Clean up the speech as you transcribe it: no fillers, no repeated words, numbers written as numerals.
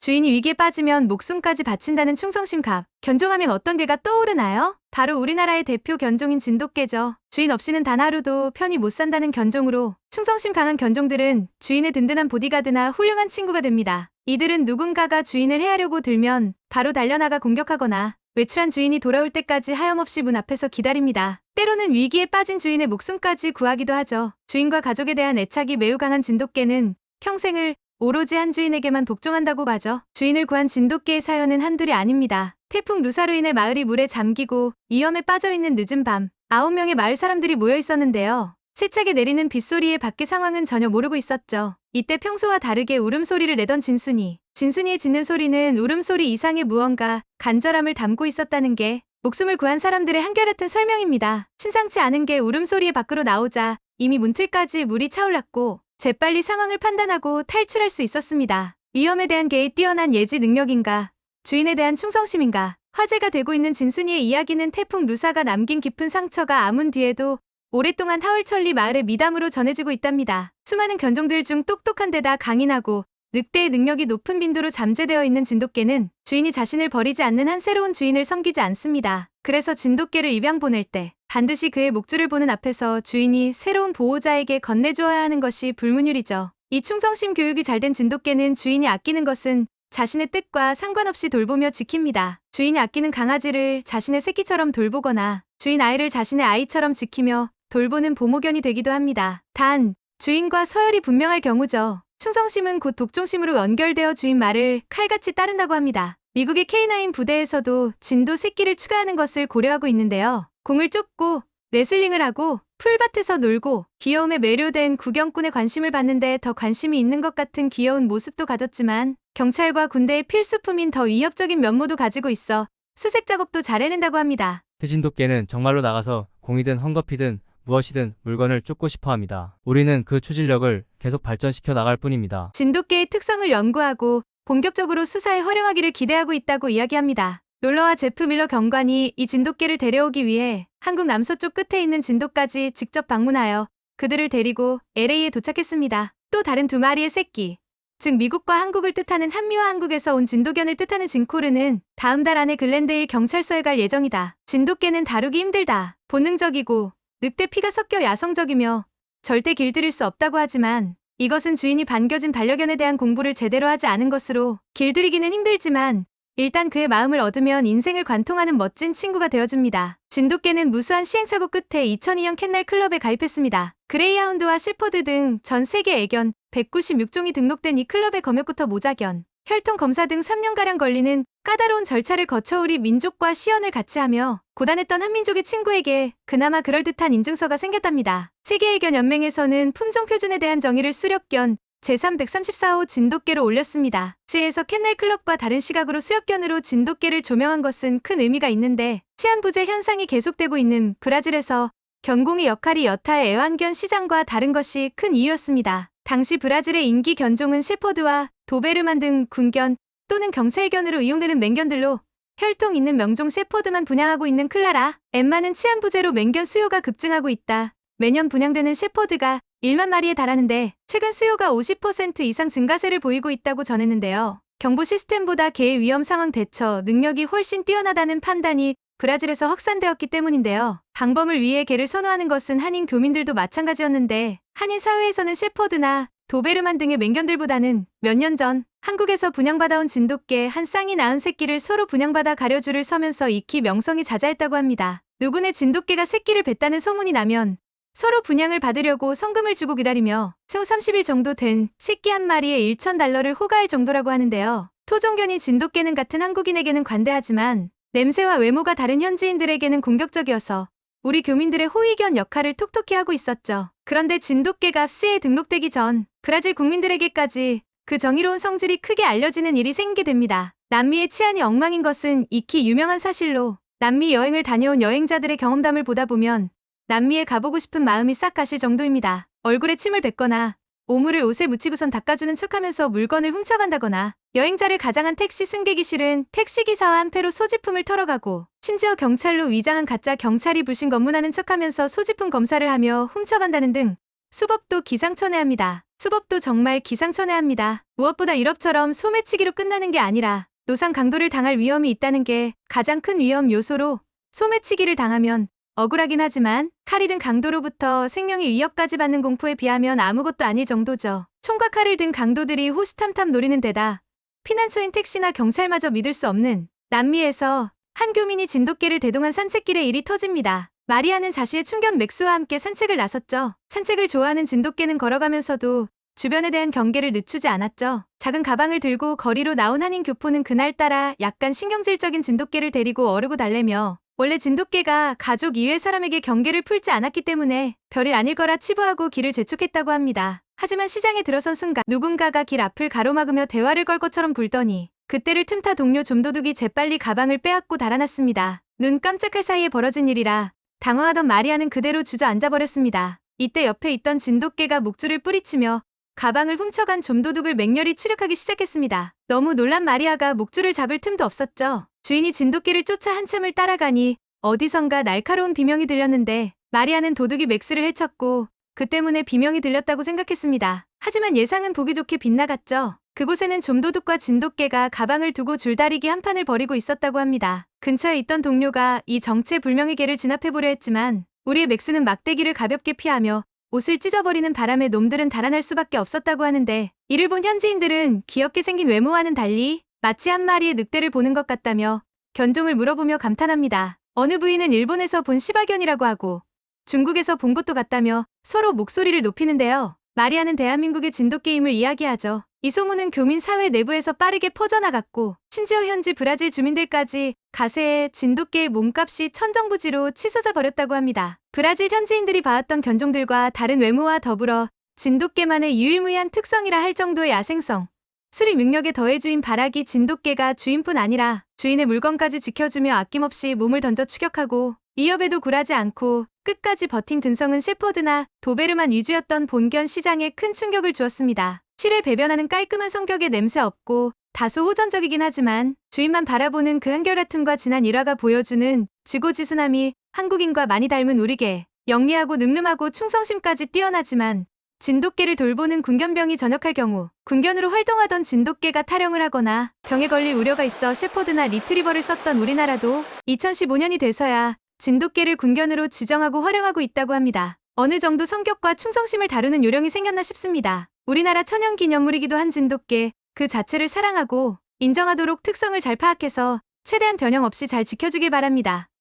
주인이 위기에 빠지면 목숨까지 바친다는 충성심 값. 견종하면 어떤 개가 떠오르나요? 바로 우리나라의 대표 견종인 진돗개죠. 주인 없이는 단 하루도 편히 못 산다는 견종으로 충성심 강한 견종들은 주인의 든든한 보디가드나 훌륭한 친구가 됩니다. 이들은 누군가가 주인을 해하려고 들면 바로 달려나가 공격하거나 외출한 주인이 돌아올 때까지 하염없이 문 앞에서 기다립니다. 때로는 위기에 빠진 주인의 목숨까지 구하기도 하죠. 주인과 가족에 대한 애착이 매우 강한 진돗개는 평생을 오로지 한 주인에게만 복종한다고 하죠. 주인을 구한 진돗개의 사연은 한둘이 아닙니다. 태풍 루사로 인해 마을이 물에 잠기고 위험에 빠져있는 늦은 밤 9명의 마을 사람들이 모여 있었는데요. 세차게 내리는 빗소리에 밖의 상황은 전혀 모르고 있었죠. 이때 평소와 다르게 울음소리를 내던 진순이. 진순이의 짖는 소리는 울음소리 이상의 무언가 간절함을 담고 있었다는 게 목숨을 구한 사람들의 한결같은 설명입니다. 심상치 않은 게 울음소리에 밖으로 나오자 이미 문틀까지 물이 차올랐고 재빨리 상황을 판단하고 탈출할 수 있었습니다. 위험에 대한 개의 뛰어난 예지 능력인가, 주인에 대한 충성심인가. 화제가 되고 있는 진순이의 이야기는 태풍 루사가 남긴 깊은 상처가 아문 뒤에도 오랫동안 하울천리 마을의 미담으로 전해지고 있답니다. 수많은 견종들 중 똑똑한 데다 강인하고 늑대의 능력이 높은 빈도로 잠재되어 있는 진돗개는 주인이 자신을 버리지 않는 한 새로운 주인을 섬기지 않습니다. 그래서 진돗개를 입양 보낼 때 반드시 그의 목줄을 보는 앞에서 주인이 새로운 보호자에게 건네주어야 하는 것이 불문율이죠. 이 충성심 교육이 잘된 진돗개는 주인이 아끼는 것은 자신의 뜻과 상관없이 돌보며 지킵니다. 주인이 아끼는 강아지를 자신의 새끼처럼 돌보거나 주인 아이를 자신의 아이처럼 지키며 돌보는 보모견이 되기도 합니다. 단, 주인과 서열이 분명할 경우죠. 충성심은 곧 독종심으로 연결되어 주인 말을 칼같이 따른다고 합니다. 미국의 K9 부대에서도 진도 새끼를 추가하는 것을 고려하고 있는데요. 공을 쫓고 레슬링을 하고 풀밭에서 놀고 귀여움에 매료된 구경꾼의 관심을 받는데 더 관심이 있는 것 같은 귀여운 모습도 가졌지만 경찰과 군대의 필수품인 더 위협적인 면모도 가지고 있어 수색 작업도 잘 해낸다고 합니다. 진돗개는 정말로 나가서 공이든 헝겊이든 무엇이든 물건을 쫓고 싶어 합니다. 우리는 그 추진력을 계속 발전시켜 나갈 뿐입니다. 진돗개의 특성을 연구하고 본격적으로 수사에 활용하기를 기대하고 있다고 이야기합니다. 롤러와 제프 밀러 경관이 이 진돗개를 데려오기 위해 한국 남서쪽 끝에 있는 진도까지 직접 방문하여 그들을 데리고 LA에 도착했습니다. 또 다른 두 마리의 새끼, 즉 미국과 한국을 뜻하는 한미와 한국에서 온 진도견을 뜻하는 진코르는 다음 달 안에 글랜데일 경찰서에 갈 예정이다. 진돗개는 다루기 힘들다. 본능적이고 늑대 피가 섞여 야성적이며 절대 길들일 수 없다고 하지만 이것은 주인이 반겨진 반려견에 대한 공부를 제대로 하지 않은 것으로 길들이기는 힘들지만 일단 그의 마음을 얻으면 인생을 관통하는 멋진 친구가 되어줍니다. 진돗개는 무수한 시행착오 끝에 2002년 캔날 클럽에 가입했습니다. 그레이하운드와 실퍼드 등 전 세계 애견 196종이 등록된 이 클럽의 검역부터 모자견, 혈통 검사 등 3년가량 걸리는 까다로운 절차를 거쳐 우리 민족과 시연을 같이 하며 고단했던 한민족의 친구에게 그나마 그럴듯한 인증서가 생겼답니다. 세계애견연맹에서는 품종 표준에 대한 정의를 수렵견 제334호 진돗개로 올렸습니다. 지에서 캔넬클럽과 다른 시각으로 수렵견으로 진돗개를 조명한 것은 큰 의미가 있는데 치안부재 현상이 계속되고 있는 브라질에서 견공의 역할이 여타의 애완견 시장과 다른 것이 큰 이유였습니다. 당시 브라질의 인기 견종은 셰퍼드와 도베르만 등 군견 또는 경찰견으로 이용되는 맹견들로 혈통 있는 명종 셰퍼드만 분양하고 있는 클라라, 엠마는 치안부재로 맹견 수요가 급증하고 있다. 매년 분양되는 셰퍼드가 1만 마리에 달하는데 최근 수요가 50% 이상 증가세를 보이고 있다고 전했는데요. 경보 시스템보다 개의 위험 상황 대처 능력이 훨씬 뛰어나다는 판단이 브라질에서 확산되었기 때문인데요. 방범을 위해 개를 선호하는 것은 한인 교민들도 마찬가지였는데 한인 사회에서는 셰퍼드나 도베르만 등의 맹견들보다는 몇 년 전 한국에서 분양받아온 진돗개 한 쌍이 낳은 새끼를 서로 분양받아 가려줄을 서면서 익히 명성이 자자했다고 합니다. 누구네 진돗개가 새끼를 뱄다는 소문이 나면 서로 분양을 받으려고 성금을 주고 기다리며 새우 30일 정도 된 새끼 한 마리에 $1,000를 호가할 정도라고 하는데요. 토종견인 진돗개는 같은 한국인에게는 관대하지만 냄새와 외모가 다른 현지인들에게는 공격적이어서 우리 교민들의 호위견 역할을 톡톡히 하고 있었죠. 그런데 진돗개가 FC에 등록되기 전 브라질 국민들에게까지 그 정의로운 성질이 크게 알려지는 일이 생기게 됩니다. 남미의 치안이 엉망인 것은 익히 유명한 사실로 남미 여행을 다녀온 여행자들의 경험담을 보다 보면 남미에 가보고 싶은 마음이 싹 가실 정도입니다. 얼굴에 침을 뱉거나 오물을 옷에 묻히고선 닦아주는 척하면서 물건을 훔쳐간다거나 여행자를 가장한 택시 승객이실은 택시기사와 한패로 소지품을 털어가고 심지어 경찰로 위장한 가짜 경찰이 불신 검문하는 척하면서 소지품 검사를 하며 훔쳐간다는 등 수법도 기상천외합니다. 수법도 정말 기상천외합니다. 무엇보다 일업처럼 소매치기로 끝나는 게 아니라 노상 강도를 당할 위험이 있다는 게 가장 큰 위험 요소로 소매치기를 당하면 억울하긴 하지만 칼이 든 강도로부터 생명의 위협까지 받는 공포에 비하면 아무것도 아닐 정도죠. 총과 칼을 든 강도들이 호시탐탐 노리는 데다 피난처인 택시나 경찰마저 믿을 수 없는 남미에서 한 교민이 진돗개를 대동한 산책길에 일이 터집니다. 마리아는 자신의 충견 맥스와 함께 산책을 나섰죠. 산책을 좋아하는 진돗개는 걸어가면서도 주변에 대한 경계를 늦추지 않았죠. 작은 가방을 들고 거리로 나온 한인 교포는 그날따라 약간 신경질적인 진돗개를 데리고 어르고 달래며 원래 진돗개가 가족 이외 사람에게 경계를 풀지 않았기 때문에 별일 아닐 거라 치부하고 길을 재촉했다고 합니다. 하지만 시장에 들어선 순간 누군가가 길 앞을 가로막으며 대화를 걸 것처럼 굴더니 그때를 틈타 동료 좀도둑이 재빨리 가방을 빼앗고 달아났습니다. 눈 깜짝할 사이에 벌어진 일이라 당황하던 마리아는 그대로 주저앉아버렸습니다. 이때 옆에 있던 진돗개가 목줄을 뿌리치며 가방을 훔쳐간 좀도둑을 맹렬히 추격하기 시작했습니다. 너무 놀란 마리아가 목줄을 잡을 틈도 없었죠. 주인이 진돗개를 쫓아 한참을 따라가니 어디선가 날카로운 비명이 들렸는데 마리아는 도둑이 맥스를 해쳤고 그 때문에 비명이 들렸다고 생각했습니다. 하지만 예상은 보기 좋게 빗나갔죠. 그곳에는 좀도둑과 진돗개가 가방을 두고 줄다리기 한판을 벌이고 있었다고 합니다. 근처에 있던 동료가 이 정체불명의 개를 진압해보려 했지만 우리의 맥스는 막대기를 가볍게 피하며 옷을 찢어버리는 바람에 놈들은 달아날 수밖에 없었다고 하는데 이를 본 현지인들은 귀엽게 생긴 외모와는 달리 마치 한 마리의 늑대를 보는 것 같다며 견종을 물어보며 감탄합니다. 어느 부인은 일본에서 본 시바견이라고 하고 중국에서 본 것도 같다며 서로 목소리를 높이는데요. 마리아는 대한민국의 진돗개임을 이야기하죠. 이 소문은 교민 사회 내부에서 빠르게 퍼져나갔고 심지어 현지 브라질 주민들까지 가세에 진돗개의 몸값이 천정부지로 치솟아 버렸다고 합니다. 브라질 현지인들이 봐왔던 견종들과 다른 외모와 더불어 진돗개만의 유일무이한 특성이라 할 정도의 야생성, 수리 능력에 더해 주인 바라기 진돗개가 주인뿐 아니라 주인의 물건까지 지켜주며 아낌없이 몸을 던져 추격하고 위협에도 굴하지 않고 끝까지 버틴 든성은 셰퍼드나 도베르만 위주였던 본견 시장에 큰 충격을 주었습니다. 실에 배변하는 깔끔한 성격에 냄새 없고 다소 호전적이긴 하지만 주인만 바라보는 그 한결 같음과 진한 일화가 보여주는 지고지순함이 한국인과 많이 닮은 우리 개. 영리하고 늠름하고 충성심까지 뛰어나지만 진돗개를 돌보는 군견병이 전역할 경우 군견으로 활동하던 진돗개가 탈영을 하거나 병에 걸릴 우려가 있어 셰퍼드나 리트리버를 썼던 우리나라도 2015년이 돼서야 진돗개를 군견으로 지정하고 활용하고 있다고 합니다. 어느 정도 성격과 충성심을 다루는 요령이 생겼나 싶습니다. 우리나라 천연기념물이기도 한 진돗개 그 자체를 사랑하고 인정하도록 특성을 잘 파악해서 최대한 변형 없이 잘 지켜주길 바랍니다.